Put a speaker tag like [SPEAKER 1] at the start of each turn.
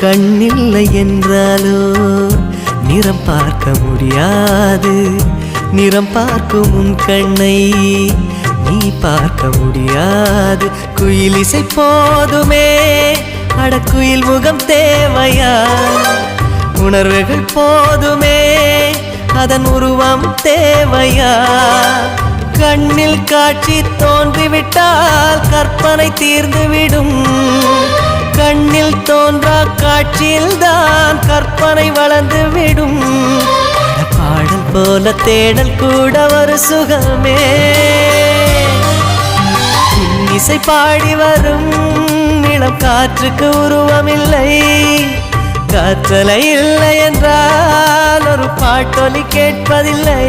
[SPEAKER 1] கண்ணில்லை என்றாலோ நிறம் பார்க்க முடியாது. நிறம் பார்க்கும் உன் கண்ணை நீ பார்க்க முடியாது. குயில் இசை போதுமே, அடக்குயில் முகம் தேவையா? உணர்வுகள் போதுமே, அதன் உருவம் தேவையா? கண்ணில் காட்சி தோன்றிவிட்டால் கற்பனை தீர்ந்துவிடும். கண்ணில் தோன்றா காட்சியில்தான் கற்பனை வளர்ந்துவிடும். பாடல் போல தேடல் கூட ஒரு சுகமே. இசை பாடி வரும் இளம் காற்றுக்கு உருவமில்லை. காற்றலை இல்லை என்றால் ஒரு பாட்டொலி கேட்பதில்லை.